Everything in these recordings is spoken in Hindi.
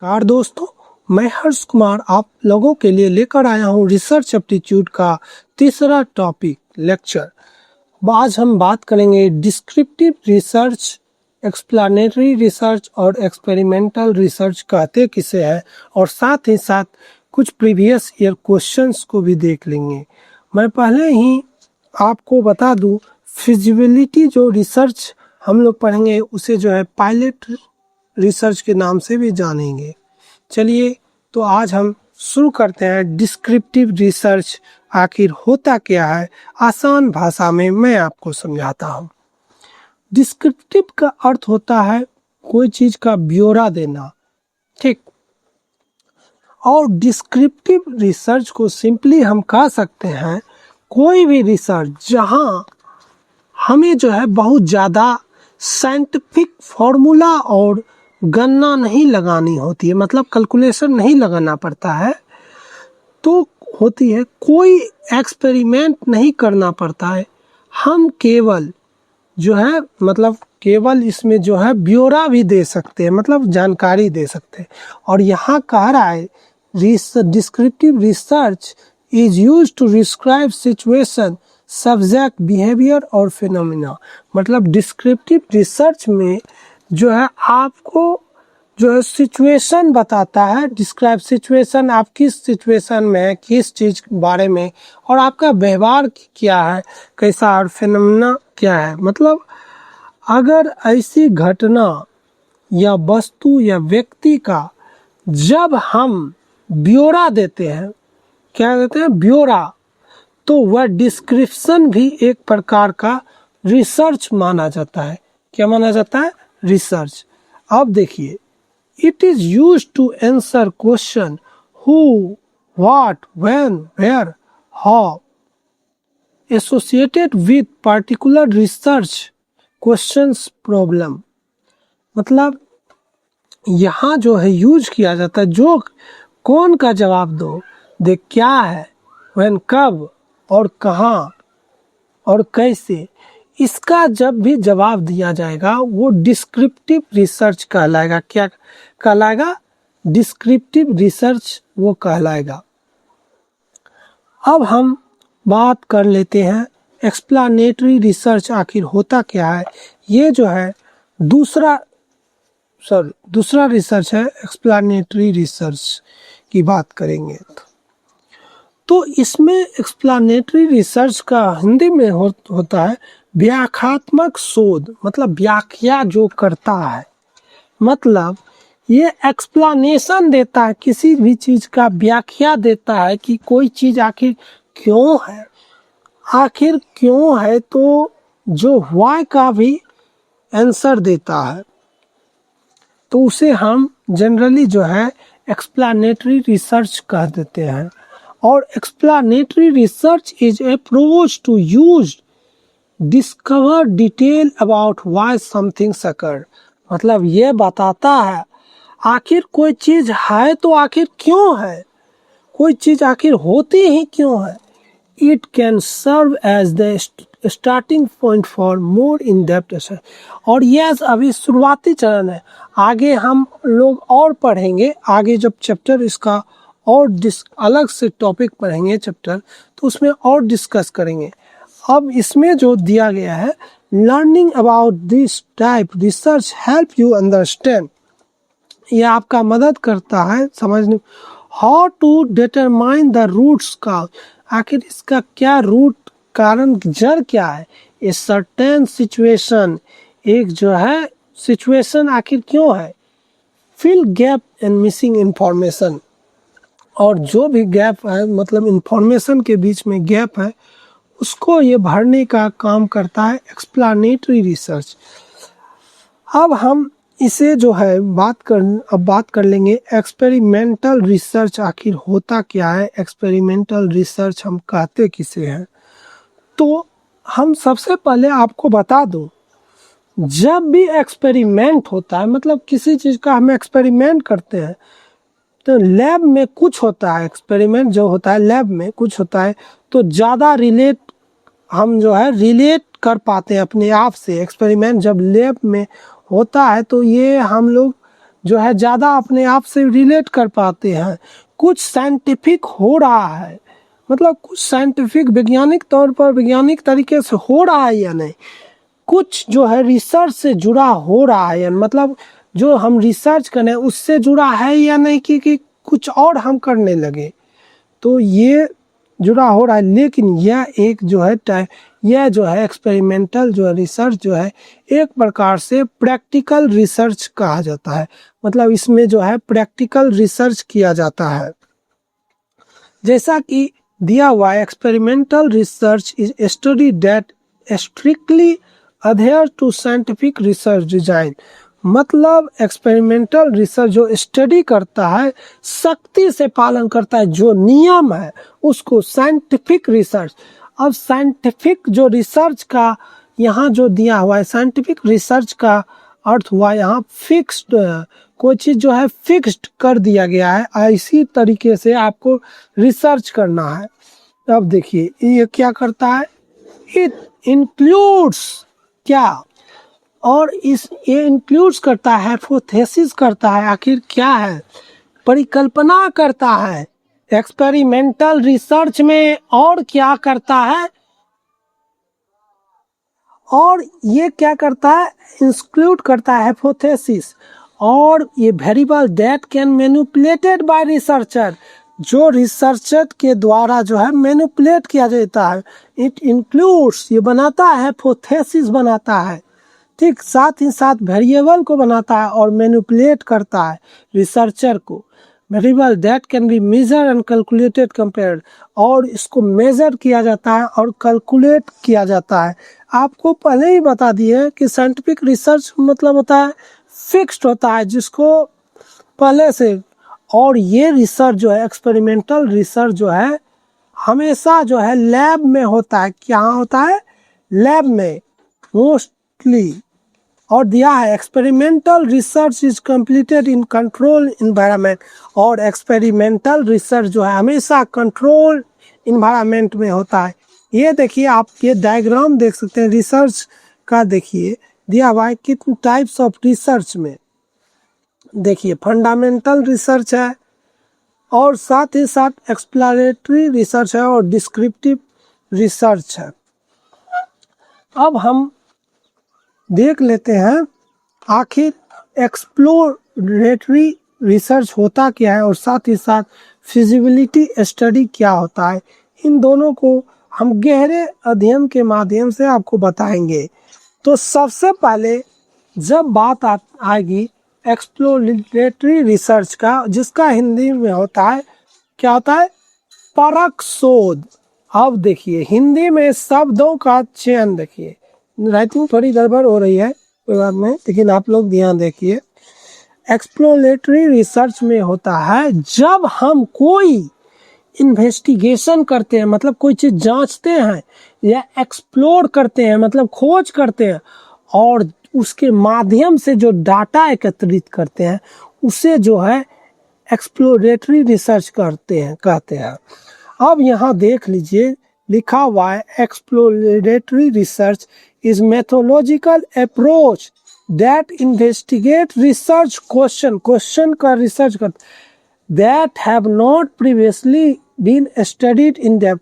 नमस्कार दोस्तों, मैं हर्ष कुमार आप लोगों के लिए लेकर आया हूं रिसर्च एप्टीट्यूड का तीसरा टॉपिक लेक्चर। आज हम बात करेंगे डिस्क्रिप्टिव रिसर्च, एक्सप्लेनेटरी रिसर्च और एक्सपेरिमेंटल रिसर्च कहते किसे हैं, और साथ ही साथ कुछ प्रीवियस ईयर क्वेश्चंस को भी देख लेंगे। मैं पहले ही आपको बता दूं, फिजिबिलिटी जो रिसर्च हम लोग पढ़ेंगे उसे जो है पायलट रिसर्च के नाम से भी जानेंगे। चलिए तो आज हम शुरू करते हैं। डिस्क्रिप्टिव रिसर्च आखिर होता क्या है, आसान भाषा में मैं आपको समझाता हूँ। डिस्क्रिप्टिव का अर्थ होता है कोई चीज का ब्यौरा देना, ठीक। और डिस्क्रिप्टिव रिसर्च को सिंपली हम कह सकते हैं कोई भी रिसर्च जहाँ हमें जो है बहुत ज़्यादा साइंटिफिक फॉर्मूला और गणना नहीं लगानी होती है, मतलब कैलकुलेशन नहीं लगाना पड़ता है, तो होती है कोई एक्सपेरिमेंट नहीं करना पड़ता है। हम केवल जो है मतलब केवल इसमें जो है ब्यौरा भी दे सकते हैं, मतलब जानकारी दे सकते हैं। और यहाँ कह रहा है descriptive research is used to describe situation, subject, behaviour और फिनोमिना। मतलब डिस्क्रिप्टिव रिसर्च में जो है आपको जो है सिचुएशन बताता है, डिस्क्राइब सिचुएशन, आप किस सिचुएशन में है, किस चीज़ के बारे में, और आपका व्यवहार क्या है, कैसा, और फिनोमिना क्या है। मतलब अगर ऐसी घटना या वस्तु या व्यक्ति का जब हम ब्यौरा देते हैं, क्या कहते हैं, ब्यौरा, तो वह डिस्क्रिप्शन भी एक प्रकार का रिसर्च माना जाता है। क्या माना जाता है? रिसर्च। अब देखिए, it is used to answer question who, what, when, where, how associated with particular research questions problem. मतलब यहाँ जो है यूज किया जाता है, जो कौन का जवाब दो, दे क्या है, व्हेन कब, और कहाँ और कैसे, इसका जब भी जवाब दिया जाएगा वो डिस्क्रिप्टिव रिसर्च कहलाएगा। क्या कहलाएगा? डिस्क्रिप्टिव रिसर्च वो कहलाएगा। अब हम बात कर लेते हैं एक्सप्लेनेटरी रिसर्च आखिर होता क्या है। ये जो है दूसरा रिसर्च है, एक्सप्लेनेटरी रिसर्च की बात करेंगे तो इसमें एक्सप्लेनेटरी रिसर्च का हिंदी में होता है व्याख्यात्मक शोध, मतलब व्याख्या जो करता है, मतलब ये एक्सप्लेनेशन देता है, किसी भी चीज़ का व्याख्या देता है कि कोई चीज़ आखिर क्यों है, आखिर क्यों है, तो जो व्हाई का भी आंसर देता है, तो उसे हम जनरली जो है एक्सप्लेनेटरी रिसर्च कह देते हैं। और explanatory research is approach to use discover detail about why somethings occur. मतलब ये बताता है आखिर कोई चीज़ है तो आखिर क्यों है, कोई चीज़ आखिर होती ही क्यों है। It can serve as the starting point for more in depth. और ये अभी शुरुआती चरण है, आगे हम लोग और पढ़ेंगे, आगे जब चैप्टर इसका और अलग से टॉपिक पढ़ेंगे चैप्टर, तो उसमें और डिस्कस करेंगे। अब इसमें जो दिया गया है, learning about this type research help you understand, यह आपका मदद करता है समझने। How to determine the roots का, आखिर इसका क्या रूट, कारण, जड़ क्या है। ए सर्टेन सिचुएशन, एक जो है सिचुएशन आखिर क्यों है। Fill gap and missing information, और जो भी गैप है, मतलब इंफॉर्मेशन के बीच में गैप है, उसको ये भरने का काम करता है एक्सप्लेनेटरी रिसर्च। अब हम इसे जो है बात कर लेंगे एक्सपेरिमेंटल रिसर्च आखिर होता क्या है, एक्सपेरिमेंटल रिसर्च हम कहते किसे हैं। तो हम सबसे पहले आपको बता दूं, जब भी एक्सपेरिमेंट होता है, मतलब किसी चीज़ का हम एक्सपेरिमेंट करते हैं, तो लैब में कुछ होता है, एक्सपेरिमेंट जो होता है लैब में कुछ होता है, तो ज़्यादा हम जो है रिलेट कर पाते हैं अपने आप से। एक्सपेरिमेंट जब लैब में होता है तो ये हम लोग जो है ज़्यादा अपने आप से रिलेट कर पाते हैं। कुछ साइंटिफिक हो रहा है, मतलब कुछ साइंटिफिक वैज्ञानिक तौर पर वैज्ञानिक तरीके से हो रहा है या नहीं, कुछ जो है रिसर्च से जुड़ा हो रहा है, मतलब जो हम रिसर्च करें उससे जुड़ा है या नहीं कि कुछ और हम करने लगे, तो ये जुड़ा हो रहा है। लेकिन यह एक जो है यह जो है एक्सपेरिमेंटल जो है रिसर्च जो है एक प्रकार से प्रैक्टिकल रिसर्च कहा जाता है, मतलब इसमें जो है प्रैक्टिकल रिसर्च किया जाता है। जैसा कि दिया हुआ experimental research is study that strictly adhere to scientific research design, मतलब एक्सपेरिमेंटल रिसर्च जो स्टडी करता है, सख्ती से पालन करता है जो नियम है उसको साइंटिफिक रिसर्च। अब साइंटिफिक जो रिसर्च का यहाँ जो दिया हुआ है, साइंटिफिक रिसर्च का अर्थ हुआ यहाँ फिक्स्ड, कोई चीज़ जो है फिक्स्ड कर दिया गया है, इसी तरीके से आपको रिसर्च करना है। अब देखिए ये क्या करता है, इट इंक्लूड्स क्या, और इस ये इंक्लूड्स करता है, हाइपोथेसिस करता है, आखिर क्या है, परिकल्पना करता है। एक्सपेरिमेंटल रिसर्च में और क्या करता है, और ये क्या करता है, इंक्लूड करता है हाइपोथेसिस, और ये variable that can manipulated bye researcher, जो रिसर्चर के द्वारा जो है मैनिपुलेट किया जाता है। इट इंक्लूड्स, ये बनाता है, हाइपोथेसिस बनाता है, ठीक, साथ ही साथ वेरिएबल को बनाता है और मैनिपुलेट करता है रिसर्चर को। Variable that can be measure and calculated compared, और इसको मेजर किया जाता है और कैलकुलेट किया जाता है। आपको पहले ही बता दिए कि साइंटिफिक रिसर्च मतलब होता है फिक्स्ड होता है, जिसको पहले से, और ये रिसर्च जो है एक्सपेरिमेंटल रिसर्च जो है हमेशा जो है लैब में होता है। क्या होता है, लैब में मोस्टली। और दिया है experimental research is completed in control environment, और एक्सपेरिमेंटल रिसर्च जो है हमेशा कंट्रोल इन्वायरमेंट में होता है। ये देखिए आप ये डायग्राम देख सकते हैं रिसर्च का, देखिए दिया हुआ है कितने टाइप्स ऑफ रिसर्च में, देखिए फंडामेंटल रिसर्च है, और साथ ही साथ एक्सप्लोरेटरी रिसर्च है, और डिस्क्रिप्टिव रिसर्च है। अब हम देख लेते हैं आखिर एक्सप्लोरेटरी रिसर्च होता क्या है, और साथ ही साथ फिजिबिलिटी स्टडी क्या होता है। इन दोनों को हम गहरे अध्ययन के माध्यम से आपको बताएंगे। तो सबसे पहले जब बात आएगी एक्सप्लोरेटरी रिसर्च का, जिसका हिंदी में होता है, क्या होता है, परख शोध। अब देखिए हिंदी में शब्दों का चयन, देखिए राइटिंग थोड़ी गड़बड़ हो रही है कोई बात नहीं, लेकिन आप लोग ध्यान देखिए। एक्सप्लोरेटरी रिसर्च में होता है जब हम कोई इन्वेस्टिगेशन करते हैं, मतलब कोई चीज़ जांचते हैं, या एक्सप्लोर करते हैं मतलब खोज करते हैं, और उसके माध्यम से जो डाटा एकत्रित करते हैं उसे जो है एक्सप्लोरेटरी रिसर्च कहते हैं। अब यहाँ देख लीजिए लिखा हुआ है exploratory research is methodological approach that investigate research question का रिसर्च कर that have not previously been studied in depth,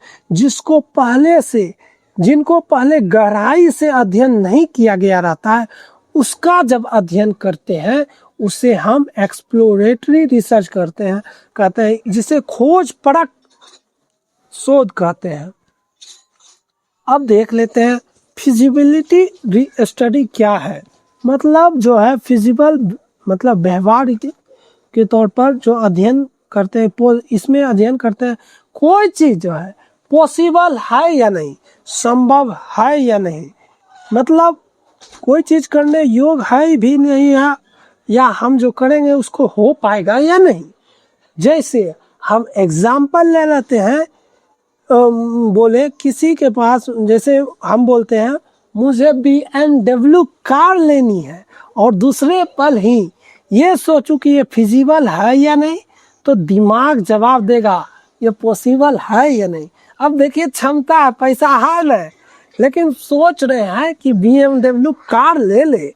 जिनको पहले गहराई से अध्ययन नहीं किया गया रहता है, उसका जब अध्ययन करते हैं उसे हम एक्सप्लोरेटरी रिसर्च कहते हैं, जिसे खोज परख शोध कहते हैं। अब देख लेते हैं फिजिबिलिटी स्टडी क्या है, मतलब जो है फिजिबल मतलब व्यवहार के तौर पर जो अध्ययन करते हैं, इसमें अध्ययन करते हैं कोई चीज़ जो है पॉसिबल है या नहीं, संभव है या नहीं, मतलब कोई चीज़ करने योग्य है भी नहीं है, या हम जो करेंगे उसको हो पाएगा या नहीं। जैसे हम एग्जाम्पल ले लेते हैं, बोले किसी के पास, जैसे हम बोलते हैं मुझे BMW कार लेनी है, और दूसरे पल ही ये सोचूं कि ये फिजिबल है या नहीं, तो दिमाग जवाब देगा ये पॉसिबल है या नहीं। अब देखिए क्षमता है, पैसा है ना, लेकिन सोच रहे हैं कि BMW कार ले ले।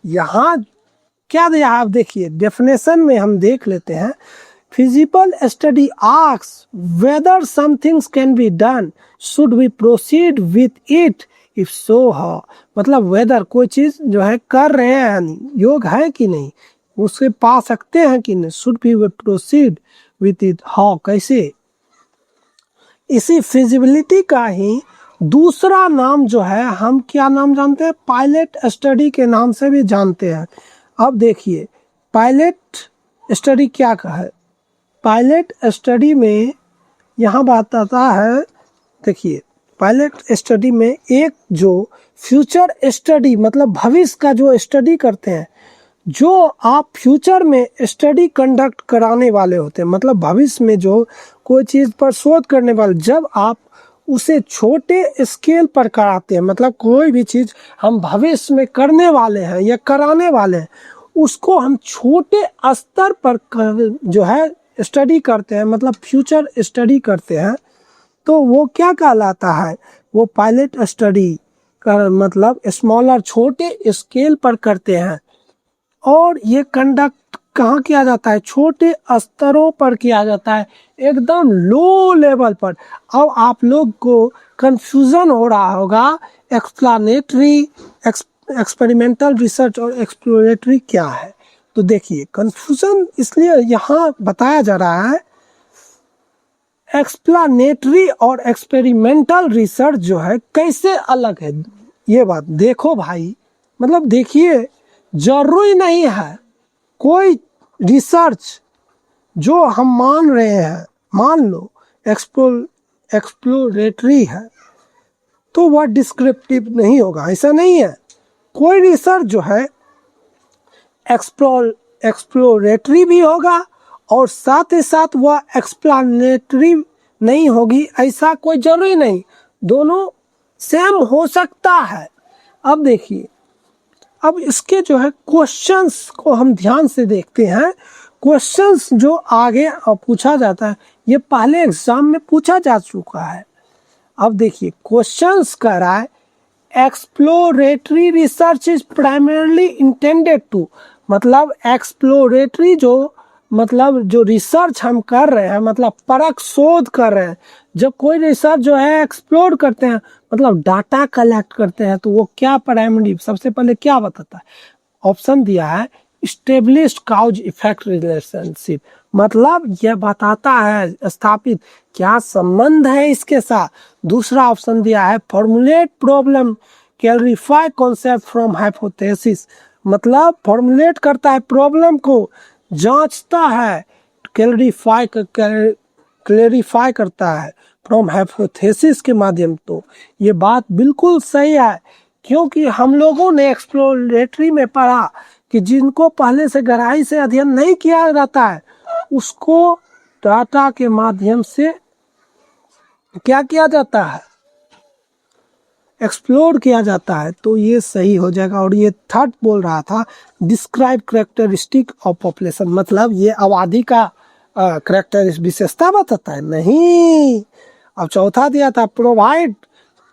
यहाँ क्या दिया है आप देखिए, डेफिनेशन में हम देख लेते हैं। Physical study asks whether somethings can be done, should we proceed with it, if so how. मतलब वेदर कोई चीज जो है कर रहे हैं, योग है कि नहीं, उससे पा सकते हैं कि नहीं, should we proceed with it, how कैसे। इसी फिजिबिलिटी का ही दूसरा नाम जो है हम क्या नाम जानते हैं, पायलट स्टडी के नाम से भी जानते हैं। अब देखिए पायलट स्टडी क्या है। पायलट स्टडी में यहाँ बात आता है, देखिए पायलट स्टडी में एक जो फ्यूचर स्टडी मतलब भविष्य का जो स्टडी करते हैं, जो आप फ्यूचर में स्टडी कंडक्ट कराने वाले होते हैं, मतलब भविष्य में जो कोई चीज़ पर शोध करने वाले, जब आप उसे छोटे स्केल पर कराते हैं, मतलब कोई भी चीज़ हम भविष्य में करने वाले हैं या कराने वाले हैं, उसको हम छोटे स्तर पर जो है स्टडी करते हैं, मतलब फ्यूचर स्टडी करते हैं, तो वो क्या कहलाता है, वो पायलट स्टडी का मतलब स्मॉलर छोटे स्केल पर करते हैं। और ये कंडक्ट कहाँ किया जाता है, छोटे स्तरों पर किया जाता है, एकदम लो लेवल पर। अब आप लोग को कंफ्यूजन हो रहा होगा एक्सप्लानेटरी, एक्सपेरिमेंटल रिसर्च और एक्सप्लोरेटरी क्या है। तो देखिए कंफ्यूजन इसलिए यहाँ बताया जा रहा है, एक्सप्लानेटरी और एक्सपेरिमेंटल रिसर्च जो है कैसे अलग है, ये बात देखो भाई। मतलब देखिए जरूरी नहीं है कोई रिसर्च जो हम मान रहे हैं, मान लो एक्सप्लोरेटरी है तो वह डिस्क्रिप्टिव नहीं होगा, ऐसा नहीं है। कोई रिसर्च जो है एक्सप्लोरेटरी भी होगा और साथ ही साथ वह एक्सप्लानेटरी नहीं होगी, ऐसा कोई जरूरी नहीं, दोनों सेम हो सकता है। अब देखिए, अब इसके जो है क्वेश्चंस को हम ध्यान से देखते हैं। क्वेश्चंस जो आगे पूछा जाता है, ये पहले एग्जाम में पूछा जा चुका है। अब देखिए क्वेश्चंस कर रहा है, exploratory research is primarily intended to, मतलब एक्सप्लोरेटरी जो रिसर्च हम कर रहे हैं, मतलब परख शोध कर रहे हैं। जब कोई रिसर्च जो है एक्सप्लोर करते हैं, मतलब डाटा कलेक्ट करते हैं, तो वो क्या प्राइमरी सबसे पहले क्या बताता है, ऑप्शन दिया है स्टेब्लिश्ड काउज इफेक्ट रिलेशनशिप, मतलब यह बताता है स्थापित क्या संबंध है इसके साथ। दूसरा ऑप्शन दिया है formulate problem clarify concept from hypothesis, मतलब फॉर्मुलेट करता है प्रॉब्लम को, जांचता है, क्लैरिफाई करता है फ्रॉम हाइपोथेसिस के माध्यम। तो ये बात बिल्कुल सही है, क्योंकि हम लोगों ने एक्सप्लोरेटरी में पढ़ा कि जिनको पहले से गहराई से अध्ययन नहीं किया जाता है, उसको डाटा के माध्यम से क्या किया जाता है, एक्सप्लोर किया जाता है। तो ये सही हो जाएगा। और ये थर्ड बोल रहा था डिस्क्राइब कैरेक्टरिस्टिक ऑफ पॉपुलेशन, मतलब ये आबादी का कैरेक्टरिस्टिक विशेषता बताता है, नहीं। अब चौथा दिया था provide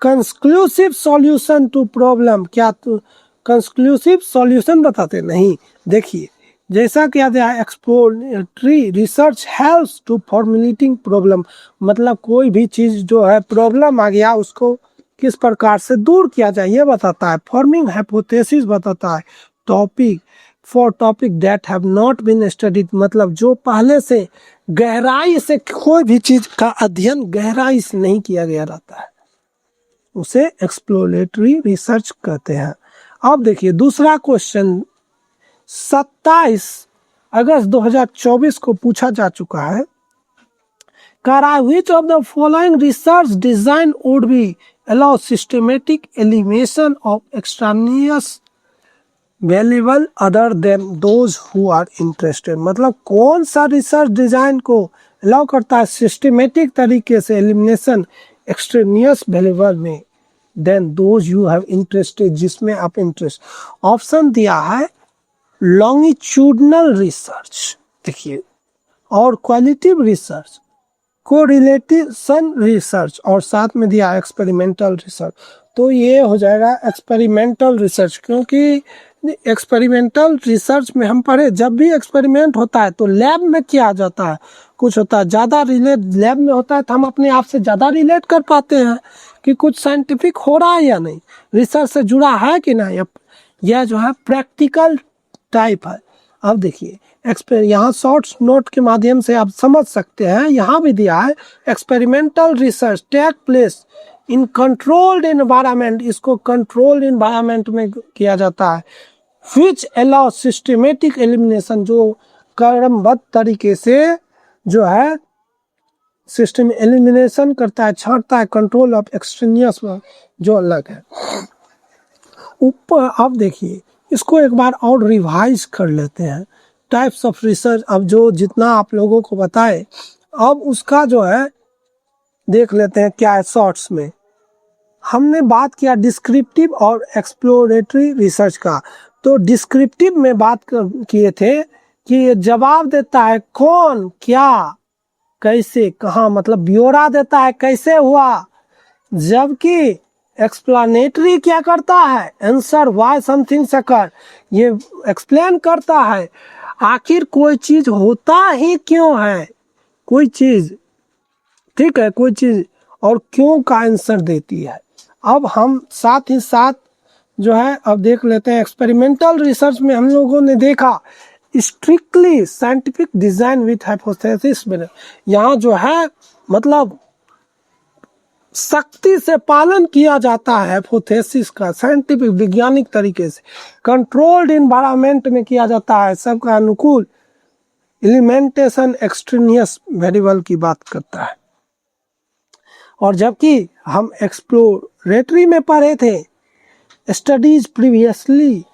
conclusive solution to problem, क्या तो कंक्लूसिव सॉल्यूशन बताते नहीं। देखिए जैसा क्या दिया है, exploratory research helps to formulating problem, मतलब कोई भी चीज़ जो है प्रॉब्लम आ गया उसको किस प्रकार से दूर किया जाए ये बताता है। फॉर्मिंग हाइपोथेसिस बताता है topic for topic that have not been studied, मतलब जो पहले से गहराई से कोई भी चीज का अध्ययन गहराई से नहीं किया गया रहता है, उसे एक्सप्लोरेटरी रिसर्च कहते हैं। अब देखिए दूसरा क्वेश्चन 27 अगस्त 2024 को पूछा जा चुका है। Which of the following research design would be allow systematic elimination of extraneous variable other than those who are interested, मतलब कौन सा रिसर्च डिजाइन को अलाउ करता है सिस्टमेटिक तरीके से एलिमिनेशन एक्सट्रेनियस वेरिएबल में then those you have interested, जिसमें आप इंटरेस्ट। ऑप्शन दिया है लॉन्गिट्यूडनल रिसर्च, देखिए, और क्वालिटिव रिसर्च, कोरिलेशन रिसर्च, और साथ में दिया एक्सपेरिमेंटल रिसर्च। तो ये हो जाएगा एक्सपेरिमेंटल रिसर्च, क्योंकि एक्सपेरिमेंटल रिसर्च में हम पढ़े जब भी एक्सपेरिमेंट होता है तो लैब में किया जाता है, कुछ होता है ज़्यादा रिलेट लैब में होता है तो हम अपने आप से ज़्यादा रिलेट कर पाते हैं कि कुछ साइंटिफिक हो रहा है या नहीं, रिसर्च से जुड़ा है कि नहीं। यह जो है प्रैक्टिकल टाइप है। अब देखिए यहाँ शॉर्ट्स नोट के माध्यम से आप समझ सकते हैं, यहाँ भी दिया है experimental research take place in controlled environment, इसको कंट्रोल्ड एनवायरनमेंट में किया जाता है। विच अलाउ सिस्टमेटिक एलिमिनेशन, जो क्रमबद्ध तरीके से जो है सिस्टम एलिमिनेशन करता है, छांटता है, कंट्रोल ऑफ एक्सट्रेनियस जो अलग है। ऊपर आप देखिए इसको एक बार और रिवाइज कर लेते हैं, टाइप्स ऑफ रिसर्च। अब जो जितना आप लोगों को बताए अब उसका जो है देख लेते हैं क्या है। शॉर्ट्स में हमने बात किया डिस्क्रिप्टिव और एक्सप्लोरेटरी रिसर्च का। तो डिस्क्रिप्टिव में बात किए थे कि ये जवाब देता है कौन, क्या, कैसे, कहाँ, मतलब ब्यौरा देता है कैसे हुआ। जबकि एक्सप्लेनेटरी क्या करता है, आंसर व्हाई समथिंग अकर, ये एक्सप्लेन करता है आखिर कोई चीज होता ही क्यों है, कोई चीज, ठीक है, कोई चीज और क्यों का आंसर देती है। अब हम साथ ही साथ जो है अब देख लेते हैं एक्सपेरिमेंटल रिसर्च में हम लोगों ने देखा strictly scientific design with hypothesis. यहाँ जो है मतलब सख्ती से पालन किया जाता है हाइपोथेसिस का, साइंटिफिक वैज्ञानिक तरीके से। कंट्रोल्ड इन्वायरमेंट में किया जाता है, सबका अनुकूल। एलिमेंटेशन एक्सट्रेनियस वेरिएबल की बात करता है। और जबकि हम एक्सप्लोरेटरी में पढ़े थे स्टडीज प्रीवियसली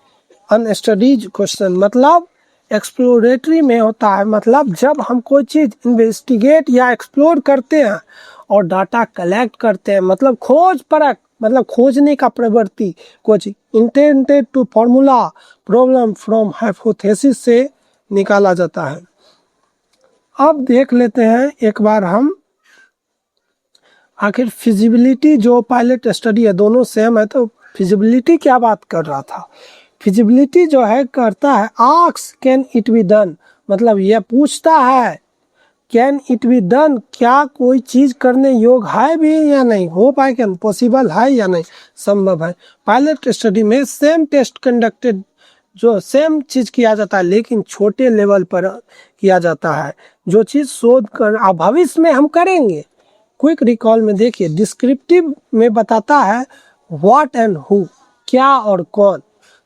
अनस्टडीज क्वेश्चन, मतलब एक्सप्लोरेटरी में होता है मतलब जब हम कोई चीज़ इन्वेस्टिगेट या एक्सप्लोर करते हैं और डाटा कलेक्ट करते हैं, मतलब खोज परख, मतलब खोजने का प्रवृत्ति, कुछ intended to formula problem from hypothesis से निकाला जाता है। अब देख लेते हैं एक बार हम आखिर फिजिबिलिटी जो पायलट स्टडी है दोनों सेम है, तो फिजिबिलिटी क्या बात कर रहा था। फिजिबिलिटी जो है करता है ask can it be done, मतलब यह पूछता है कैन इट बी डन, क्या कोई चीज़ करने योग्य है भी या नहीं, हो पाए क्या, पॉसिबल है या नहीं, संभव है। पायलट स्टडी में सेम टेस्ट कंडक्टेड, जो सेम चीज़ किया जाता है लेकिन छोटे लेवल पर किया जाता है, जो चीज़ शोध कर भविष्य में हम करेंगे। क्विक रिकॉल में देखिए डिस्क्रिप्टिव में बताता है व्हाट एंड हु, क्या और कौन,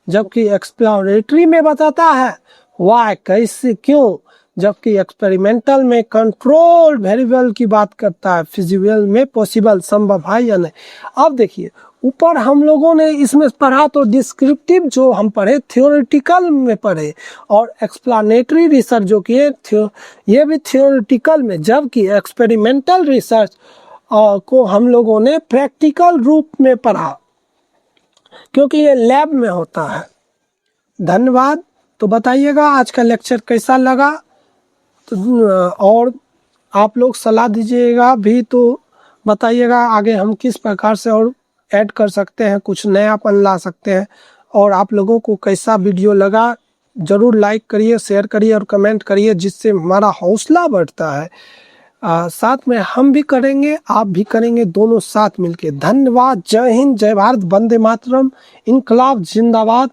जबकि एक्सप्लोरेटरी में बताता है व्हाई, कैसे, क्यों, जबकि एक्सपेरिमेंटल में कंट्रोल वेरिएबल की बात करता है, फिजिबल में पॉसिबल, संभव है या नहीं। अब देखिए ऊपर हम लोगों ने इसमें पढ़ा तो डिस्क्रिप्टिव जो हम पढ़े थियोरेटिकल में पढ़े, और एक्सप्लेनेटरी रिसर्च जो किए ये भी थियोरेटिकल में, जबकि एक्सपेरिमेंटल रिसर्च को हम लोगों ने प्रैक्टिकल रूप में पढ़ा क्योंकि ये लैब में होता है। धन्यवाद। तो बताइएगा आज का लेक्चर कैसा लगा, तो और आप लोग सलाह दीजिएगा भी, तो बताइएगा आगे हम किस प्रकार से और ऐड कर सकते हैं, कुछ नयापन ला सकते हैं। और आप लोगों को कैसा वीडियो लगा ज़रूर लाइक करिए, शेयर करिए और कमेंट करिए, जिससे हमारा हौसला बढ़ता है। साथ में हम भी करेंगे, आप भी करेंगे, दोनों साथ मिलके। धन्यवाद। जय हिंद, जय भारत, वंदे मातरम, इनकलाब जिंदाबाद।